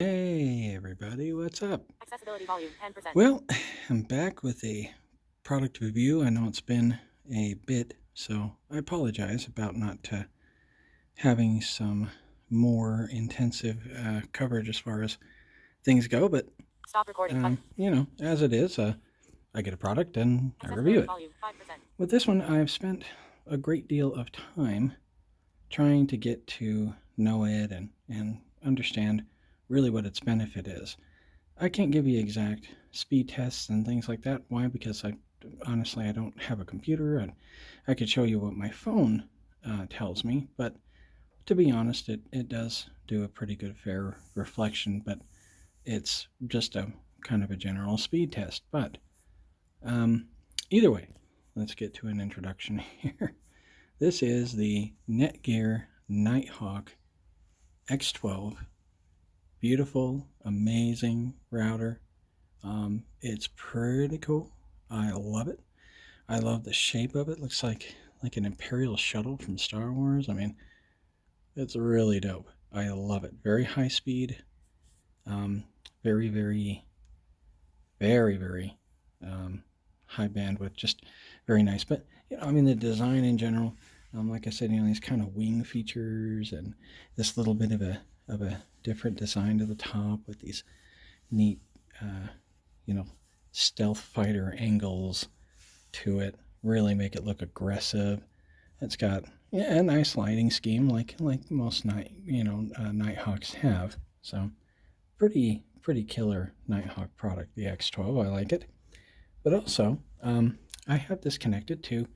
Hey everybody, what's up? Accessibility volume 10%. Well, I'm back with a product review. I know it's been a bit, so I apologize about not having some more intensive coverage as far as things go, but Stop recording button. as it is, I get a product and I review Accessibility it. volume 5%. With this one, I've spent a great deal of time trying to get to know it and understand really what its benefit is. I can't give you exact speed tests and things like that. Why? Because honestly I don't have a computer, and I could show you what my phone tells me, but to be honest, it does do a pretty good fair reflection, but it's just a kind of a general speed test. But um, either way, let's get to an introduction here. This is the NETGEAR NIGHTHAWK X12. Beautiful, amazing router. It's pretty cool. I love it. I love the shape of it. Looks like an Imperial shuttle from Star Wars. I mean, it's really dope. I love it. Very high speed. Um, very, very, very high bandwidth. Just very nice. But I mean, the design in general. Like I said, these kind of wing features and this little bit of a different design to the top with these neat, you know, stealth fighter angles to it. Really make it look aggressive. It's got a nice lighting scheme, like most Nighthawks have. So pretty killer Nighthawk product, the X12. I like it. But also, I have this connected to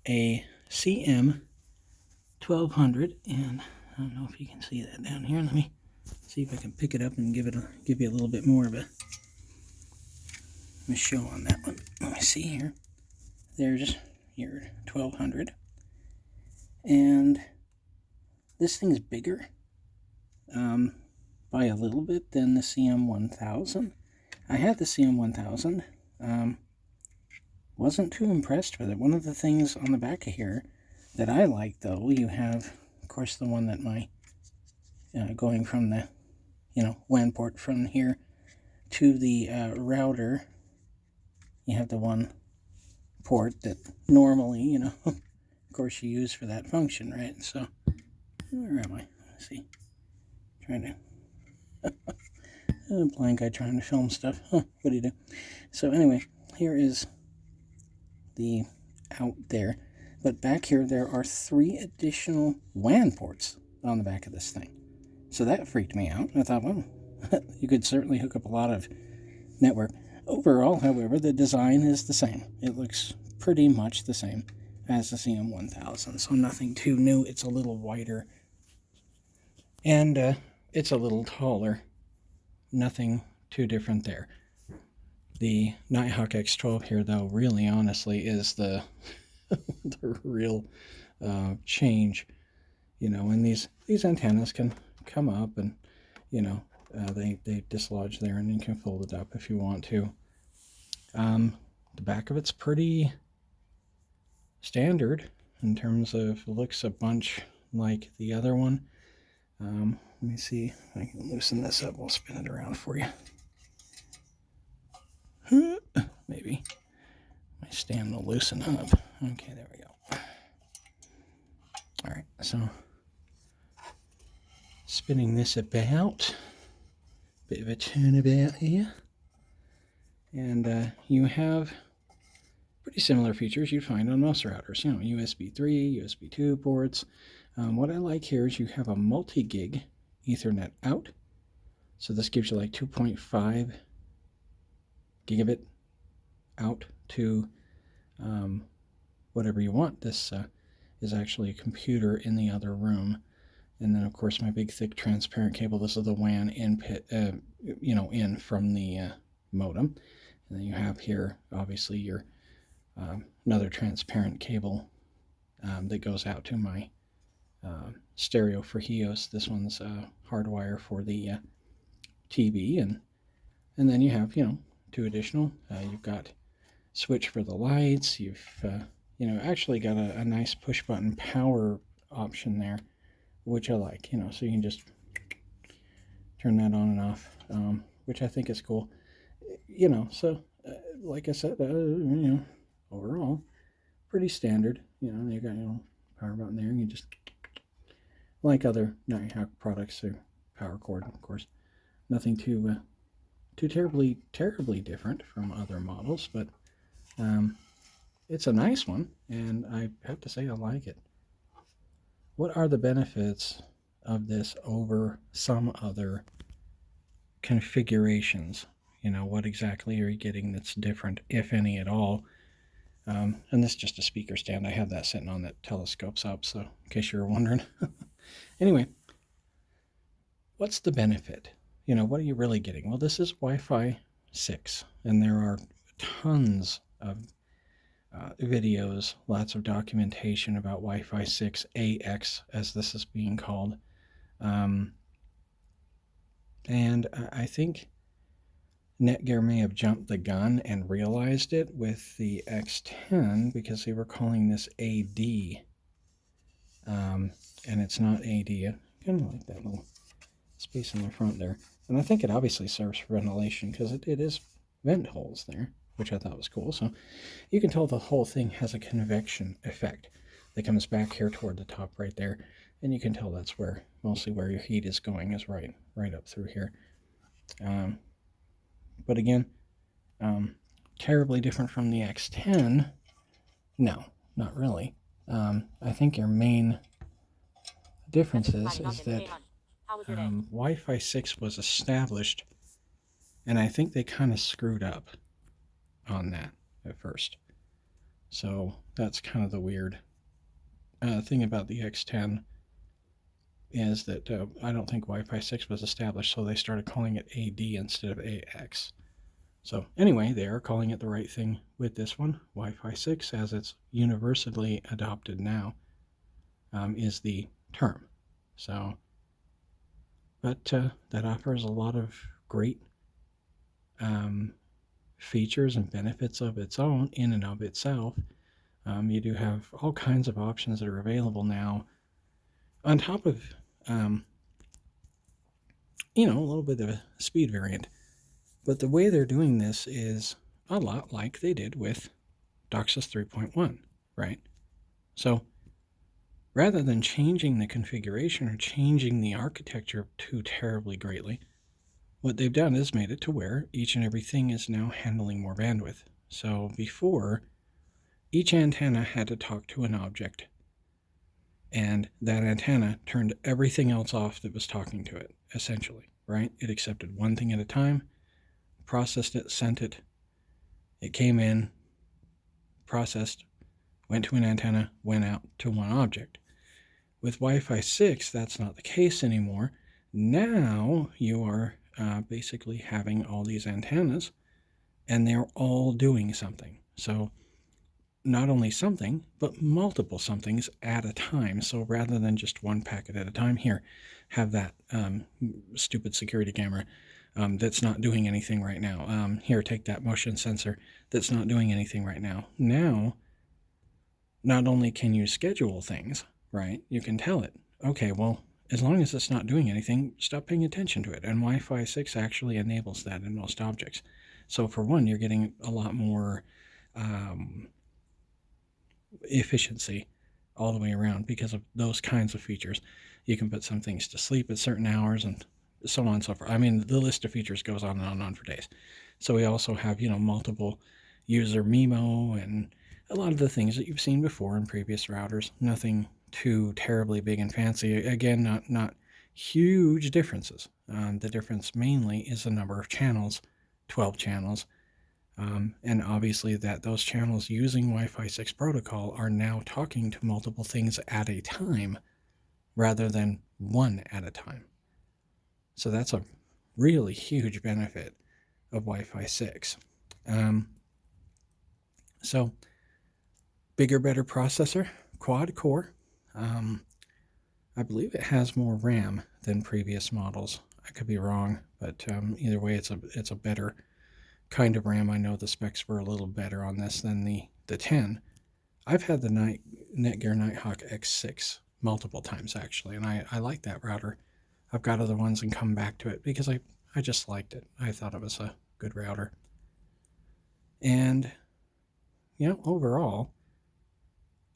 a CM 1200, and I don't know if you can see that down here. Let me see if I can pick it up and give you a little bit more of a show on that one. Let me see here. There's your 1200, and this thing's bigger by a little bit than the CM1000. I had the CM1000. Wasn't too impressed with it. One of the things on the back of here that I like, though, you have, of course, the one that my going from the WAN port from here to the router. You have the one port that normally, of course, you use for that function, right? So, where am I? Let's see. Trying to blind guy trying to film stuff. What do you do? So anyway, here is the out there. But back here, there are 3 additional WAN ports on the back of this thing. So that freaked me out. I thought, well, you could certainly hook up a lot of network. Overall, however, the design is the same. It looks pretty much the same as the CM1000, so nothing too new. It's a little wider, and it's a little taller. Nothing too different there. The NIGHTHAWK X12 here, though, really honestly is the the real change. And these antennas can come up, and they dislodge there, and you can fold it up if you want to. The back of it's pretty standard in terms of looks a bunch like the other one. Let me see if I can loosen this up. We'll spin it around for you. Maybe my stand will loosen up. Okay, there we go. All right, so spinning this about, bit of a turnabout here, and you have pretty similar features you'd find on most routers. USB 3, USB 2 ports. What I like here is you have a multi-gig Ethernet out. So this gives you like 2.5 gigabit out to whatever you want. This is actually a computer in the other room. And then, of course, my big, thick, transparent cable. This is the WAN input, in from the modem. And then you have here, obviously, your another transparent cable that goes out to my stereo for Helios. This one's hardwire for the TV, and then you have 2 additional. You've got switch for the lights. You've actually got a nice push button power option there, which I like. So you can just turn that on and off, which I think is cool. So like I said, overall, pretty standard. You got power button there. You just like other NIGHTHAWK products or power cord, of course. Nothing too terribly different from other models, but it's a nice one, and I have to say I like it. What are the benefits of this over some other configurations? What exactly are you getting that's different, if any at all? And this is just a speaker stand. I have that sitting on that telescopes up, so in case you were wondering. Anyway, what's the benefit? What are you really getting? Well, this is Wi-Fi 6, and there are tons of videos, lots of documentation about Wi-Fi 6 AX, as this is being called. And I think NETGEAR may have jumped the gun and realized it with the X10 because they were calling this AD. And it's not AD. I kind of like that little space in the front there. And I think it obviously serves for ventilation because it is vent holes there, which I thought was cool. So you can tell the whole thing has a convection effect that comes back here toward the top right there. And you can tell that's mostly where your heat is going, is right up through here. But again, terribly different from the X10. No, not really. I think your main difference is that Wi-Fi 6 was established, and I think they kind of screwed up on that at first. So that's kind of the weird thing about the X10 is that I don't think Wi-Fi 6 was established, so they started calling it AD instead of AX. So anyway, they are calling it the right thing with this one. Wi-Fi 6, as it's universally adopted now, is the term. So, but that offers a lot of great features and benefits of its own in and of itself. You do have all kinds of options that are available now on top of a little bit of a speed variant. But the way they're doing this is a lot like they did with DOCSIS 3.1, right? So rather than changing the configuration or changing the architecture too terribly greatly, what they've done is made it to where each and everything is now handling more bandwidth. So before, each antenna had to talk to an object, and that antenna turned everything else off that was talking to it, essentially, right? It accepted one thing at a time, processed it, sent it. It came in, processed, went to an antenna, went out to one object. With Wi-Fi 6, that's not the case anymore. Now you are basically having all these antennas, and they're all doing something. So not only something, but multiple somethings at a time. So rather than just one packet at a time, here, have that stupid security camera that's not doing anything right now. Here, take that motion sensor that's not doing anything right now. Now, not only can you schedule things, right, you can tell it, okay, well, as long as it's not doing anything, stop paying attention to it. And Wi-Fi 6 actually enables that in most objects. So for one, you're getting a lot more efficiency all the way around because of those kinds of features. You can put some things to sleep at certain hours and so on and so forth. I mean, the list of features goes on and on for days. So we also have, multiple user MIMO and a lot of the things that you've seen before in previous routers. Nothing too terribly big and fancy. Again, not huge differences. The difference mainly is the number of channels, 12 channels. And obviously that those channels using Wi-Fi 6 protocol are now talking to multiple things at a time rather than one at a time. So that's a really huge benefit of Wi-Fi 6. So bigger, better processor, quad core. I believe it has more RAM than previous models. I could be wrong, but either way, it's a better kind of RAM. I know the specs were a little better on this than the 10. I've had the NETGEAR NIGHTHAWK X6 multiple times actually, and I like that router. I've got other ones and come back to it because I just liked it. I thought it was a good router. And, overall,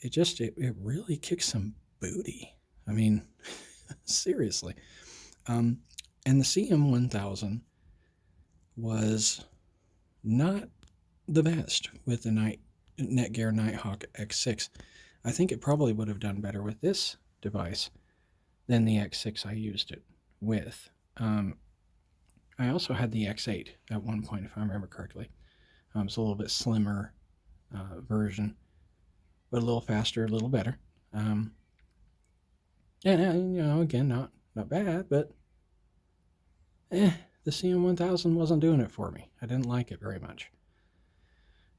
it really kicks some booty. I mean, seriously. And the CM1000 was not the best with the NETGEAR NIGHTHAWK X6. I think it probably would have done better with this device than the X6 I used it with. I also had the X8 at one point, if I remember correctly. It's a little bit slimmer version, but a little faster, a little better. And again, not bad, but the CM1000 wasn't doing it for me. I didn't like it very much.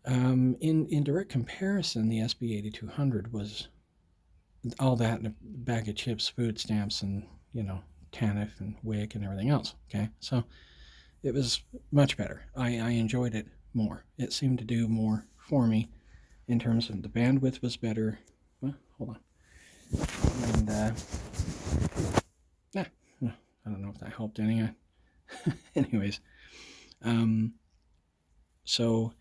In direct comparison, the SB8200 was all that and a bag of chips, food stamps, and TANF and WIC and everything else. Okay, so it was much better. I enjoyed it more. It seemed to do more for me in terms of the bandwidth was better. Well, hold on. And I don't know if that helped any. Anyways, so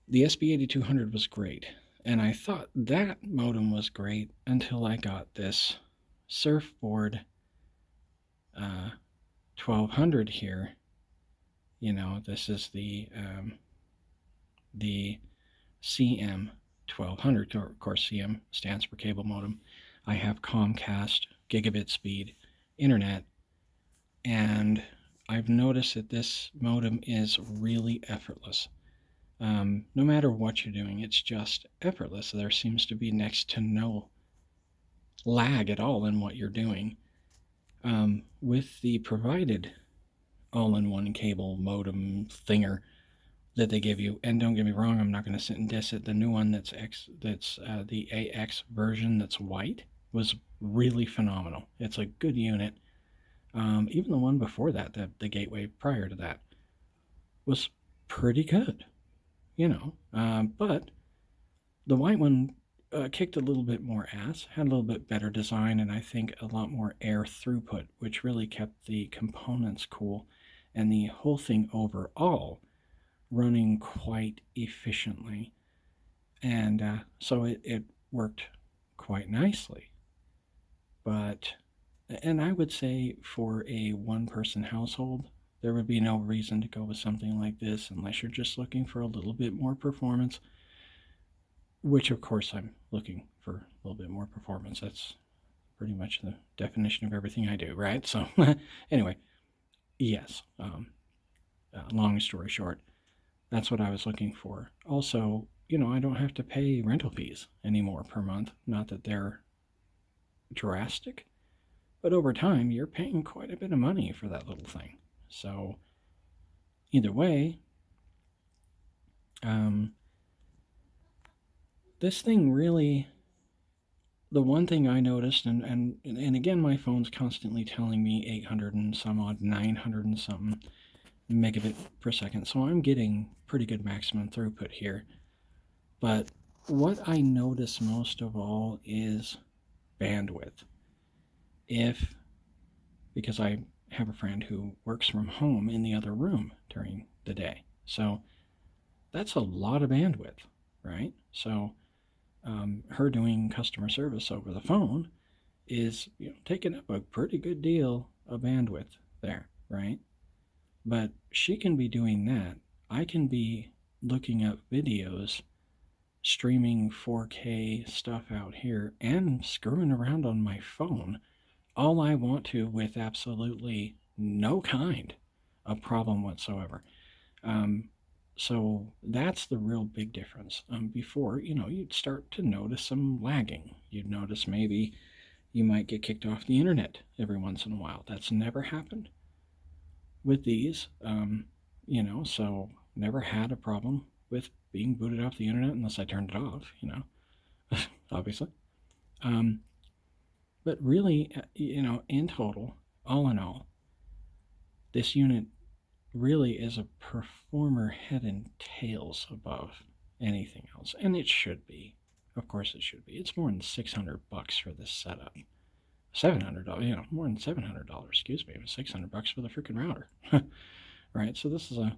the SB8200 was great, and I thought that modem was great until I got this Surfboard 1200 here. This is the CM 1200. Of course, CM stands for cable modem. I have Comcast gigabit speed internet, and I've noticed that this modem is really effortless. No matter what you're doing, it's just effortless. There seems to be next to no lag at all in what you're doing. With the provided all-in-one cable modem thinger that they give you, and don't get me wrong, I'm not going to sit and diss it. The new one that's the AX version that's white was really phenomenal. It's a good unit. Even the one before that, the gateway prior to that, was pretty good. But the white one kicked a little bit more ass, had a little bit better design, and I think a lot more air throughput, which really kept the components cool and the whole thing overall running quite efficiently. And so it worked quite nicely. And I would say for a one-person household, there would be no reason to go with something like this unless you're just looking for a little bit more performance, which of course I'm looking for a little bit more performance. That's pretty much the definition of everything I do, right? So anyway, yes, long story short, that's what I was looking for. Also, I don't have to pay rental fees anymore per month. Not that they're drastic, but over time, you're paying quite a bit of money for that little thing. So either way, this thing really, the one thing I noticed, and again, my phone's constantly telling me 800 and some odd, 900 and something megabit per second, so I'm getting pretty good maximum throughput here. But what I notice most of all is bandwidth. Because I have a friend who works from home in the other room during the day, so that's a lot of bandwidth, right? So her doing customer service over the phone is taking up a pretty good deal of bandwidth there, right? But she can be doing that. I can be looking up videos, streaming 4K stuff out here, and screwing around on my phone all I want to with absolutely no kind of problem whatsoever. So that's the real big difference. Before, you'd start to notice some lagging. You'd notice maybe you might get kicked off the internet every once in a while. That's never happened with these. So never had a problem with being booted off the internet unless I turned it off, obviously. But really, in total, all in all, this unit really is a performer head and tails above anything else. And it should be. Of course it should be. It's more than $600 for this setup. $700, more than $700, excuse me. It was $600 for the freaking router. Right? So this is a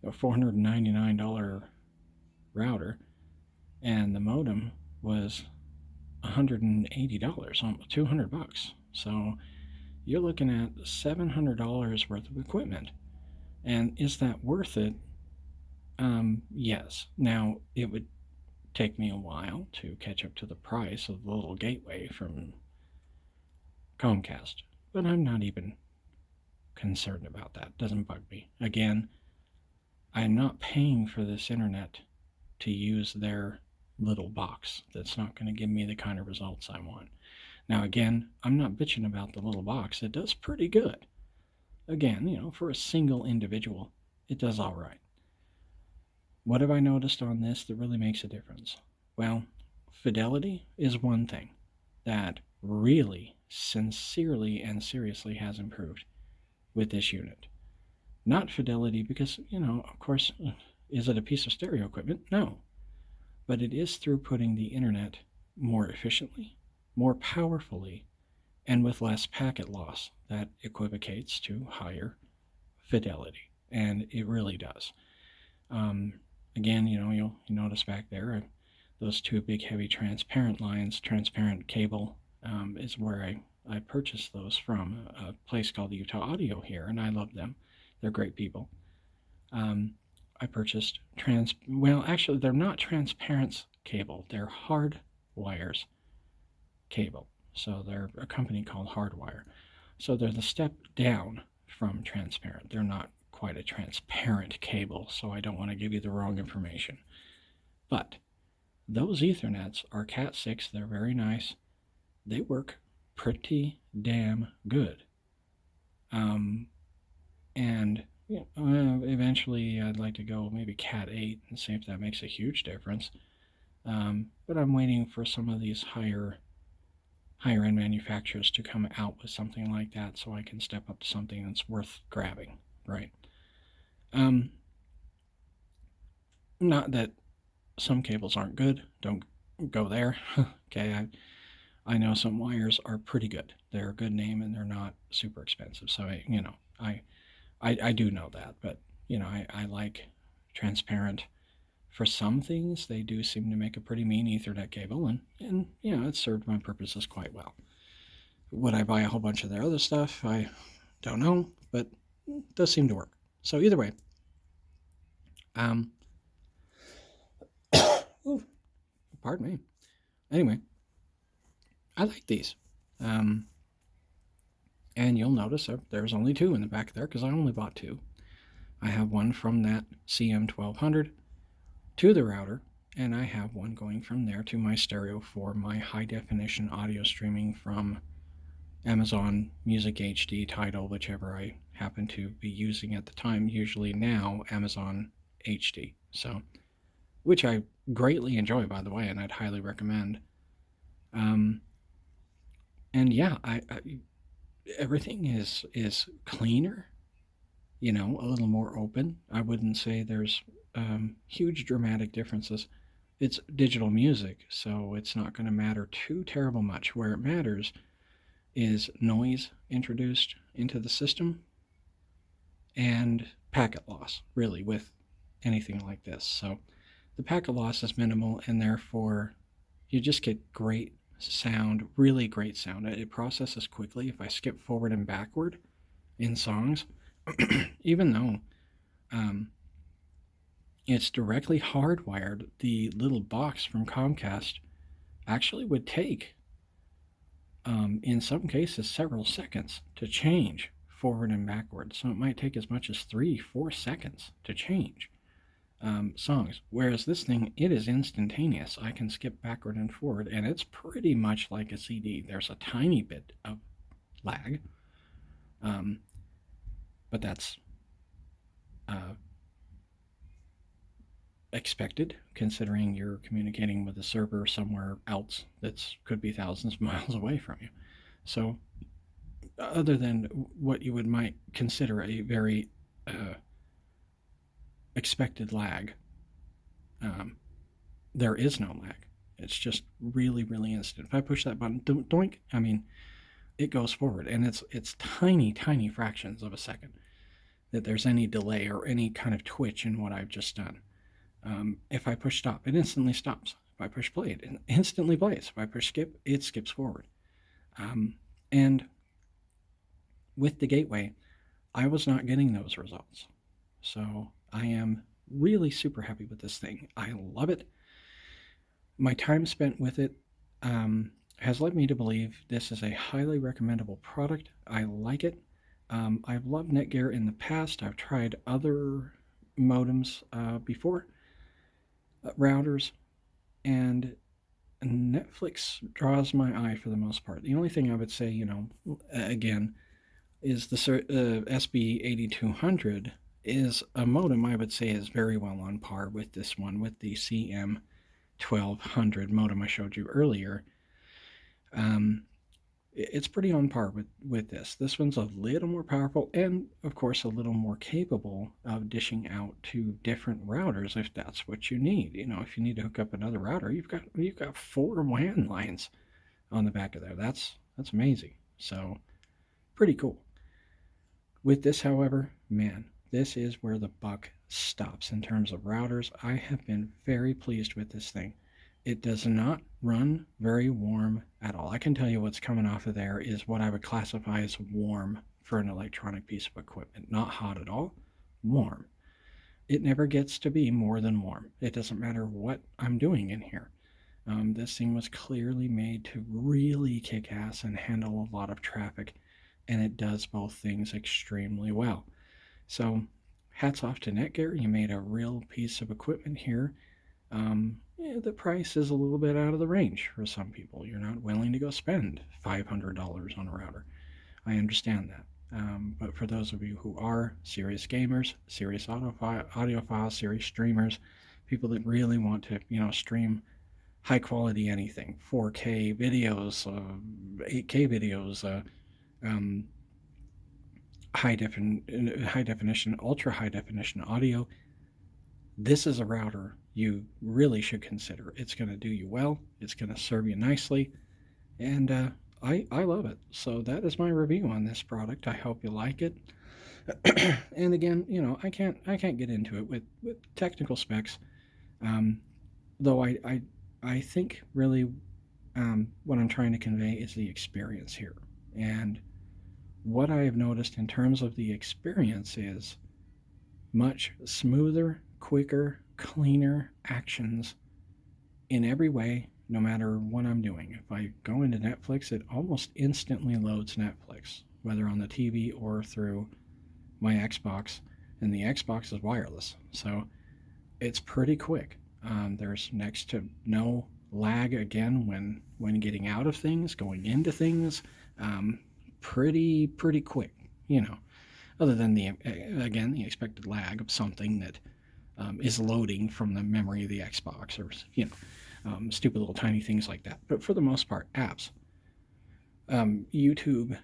$499 router, and the modem was $180, almost $200. So you're looking at $700 worth of equipment. And is that worth it? Yes. Now, it would take me a while to catch up to the price of the little gateway from Comcast, but I'm not even concerned about that. It doesn't bug me. Again, I'm not paying for this internet to use their little box. That's not going to give me the kind of results I want. Now, again, I'm not bitching about the little box. It does pretty good. Again, for a single individual, it does all right. What have I noticed on this that really makes a difference? Well, fidelity is one thing that really, sincerely, and seriously has improved with this unit. Not fidelity because, of course, is it a piece of stereo equipment? No. But it is through putting the internet more efficiently, more powerfully, and with less packet loss that equivocates to higher fidelity. And it really does. Again, you'll notice back there, those two big heavy transparent lines, transparent cable, is where I purchased those from a place called Utah Audio here, and I love them. They're great people. I purchased actually, they're not transparent cable. They're hard wires cable. So they're a company called Hardwire. So they're the step down from transparent. They're not quite a transparent cable, so I don't want to give you the wrong information. But those Ethernets are Cat 6. They're very nice. They work pretty damn good. And eventually I'd like to go maybe Cat 8 and see if that makes a huge difference. But I'm waiting for some of these higher end manufacturers to come out with something like that so I can step up to something that's worth grabbing, right? Not that some cables aren't good. Don't go there. Okay, I know some wires are pretty good. They're a good name and they're not super expensive. So I do know that, but I like transparent. For some things, they do seem to make a pretty mean Ethernet cable, and it served my purposes quite well. Would I buy a whole bunch of their other stuff? I don't know, but it does seem to work. So either way, pardon me. Anyway, I like these. And you'll notice there's only two in the back there because I only bought two. I have one from that CM1200 to the router, and I have one going from there to my stereo for my high definition audio streaming from Amazon Music HD, Tidal, whichever I happen to be using at the time, usually now Amazon HD. So, which I greatly enjoy, by the way, and I'd highly recommend. And yeah, everything is cleaner, a little more open. I wouldn't say there's huge dramatic differences. It's digital music, so it's not going to matter too terrible much. Where it matters is noise introduced into the system and packet loss, really, with anything like this. So the packet loss is minimal, and therefore you just get great sound, really great sound. It processes quickly. If I skip forward and backward in songs, even though it's directly hardwired, the little box from Comcast actually would take, in some cases, several seconds to change forward and backward. So it might take as much as 3-4 seconds to change songs. Whereas this thing, it is instantaneous. I can skip backward and forward, and it's pretty much like a CD. There's a tiny bit of lag, but that's expected, considering you're communicating with a server somewhere else that could be thousands of miles away from you. So, other than what you might consider a very expected lag, there is no lag. It's just really, really instant. If I push that button, doink, it goes forward, and it's tiny fractions of a second that there's any delay or any kind of twitch in what I've just done. If I push stop, it instantly stops. If I push play, it instantly plays. If I push skip, it skips forward. And with the gateway, I was not getting those results. So I am really super happy with this thing. I love it. My time spent with it has led me to believe this is a highly recommendable product. I like it. I've loved NETGEAR in the past. I've tried other modems before, routers, and Netflix draws my eye for the most part. The only thing I would say, again, is the SB8200 is a modem I would say is very well on par with this one, with the CM 1200 modem I showed you earlier. It's pretty on par with this. This one's a little more powerful and, of course, a little more capable of dishing out to different routers if that's what you need. If you need to hook up another router, you've got 4 WAN lines on the back of there. That's amazing. So, pretty cool. With this, however, man, this is where the buck stops in terms of routers. I have been very pleased with this thing. It does not run very warm at all. I can tell you what's coming off of there is what I would classify as warm for an electronic piece of equipment. Not hot at all, warm. It never gets to be more than warm. It doesn't matter what I'm doing in here. This thing was clearly made to really kick ass and handle a lot of traffic, and it does both things extremely well. So hats off to NETGEAR. You made a real piece of equipment here. The price is a little bit out of the range for some people. You're not willing to go spend $500 on a router. I understand that. But for those of you who are serious gamers, serious audiophiles, serious streamers, people that really want to, stream high quality anything, 4K videos, 8K videos, high definition, ultra high definition audio, this is a router you really should consider. It's going to do you well. It's going to serve you nicely, and I love it. So that is my review on this product. I hope you like it. And again, I can't get into it with technical specs, though I think really what I'm trying to convey is the experience here. And what I have noticed in terms of the experience is much smoother, quicker, cleaner actions in every way, no matter what I'm doing. If I go into Netflix, it almost instantly loads Netflix, whether on the TV or through my Xbox, and the Xbox is wireless, so it's pretty quick. There's next to no lag again when getting out of things, going into things. Pretty quick, other than the expected lag of something that is loading from the memory of the Xbox, or stupid little tiny things like that. But for the most part, apps, YouTube,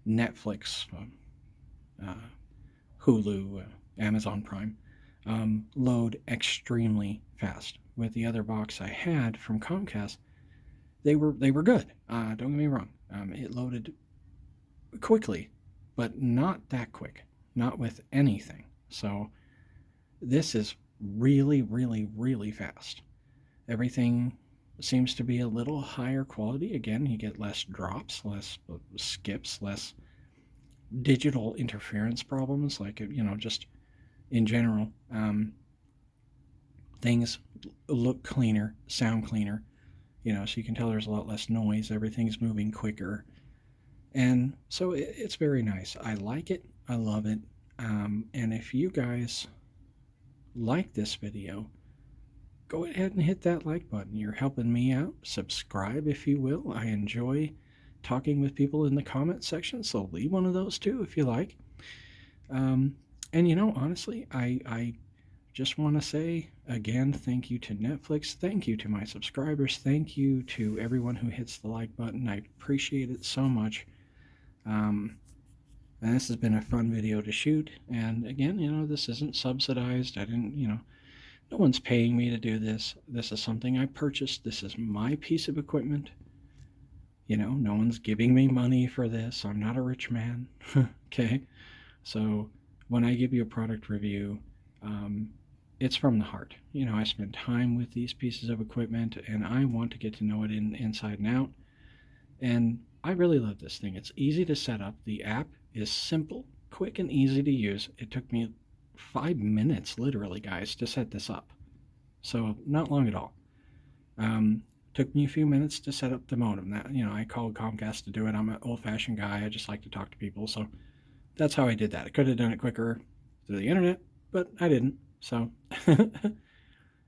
Netflix, Hulu, Amazon Prime, load extremely fast. With the other box I had from Comcast, they were good. Don't get me wrong. It loaded quickly, but not that quick. Not with anything. So this is really fast. Everything seems to be a little higher quality. Again, you get less drops, less skips, less digital interference problems, like just in general. Things look cleaner, sound cleaner. So you can tell there's a lot less noise. Everything's moving quicker, and so it's very nice. I like it. I love it. And if you guys like this video, go ahead and hit that like button. You're helping me out. Subscribe if you will. I enjoy talking with people in the comment section, so leave one of those too if you like. And honestly, I just want to say again, thank you to Netflix, thank you to my subscribers, thank you to everyone who hits the like button. I appreciate it so much. And this has been a fun video to shoot. And again, this isn't subsidized. I didn't, no one's paying me to do this. This is something I purchased. This is my piece of equipment. No one's giving me money for this. I'm not a rich man. Okay. So when I give you a product review, um, it's from the heart. I spend time with these pieces of equipment and I want to get to know it inside and out. And I really love this thing. It's easy to set up. The app is simple, quick, and easy to use. It took me 5 minutes, literally, guys, to set this up. So not long at all. Took me a few minutes to set up the modem. I called Comcast to do it. I'm an old-fashioned guy. I just like to talk to people. So that's how I did that. I could have done it quicker through the internet, but I didn't. So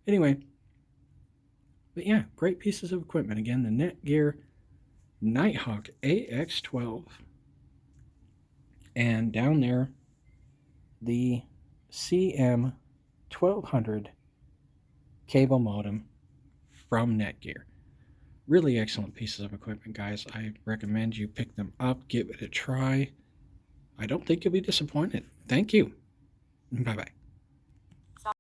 anyway, but yeah, great pieces of equipment. Again, the NETGEAR NIGHTHAWK AX12, and down there, the CM 1200 cable modem from NETGEAR. Really excellent pieces of equipment, guys. I recommend you pick them up, give it a try. I don't think you'll be disappointed. Thank you. Bye-bye.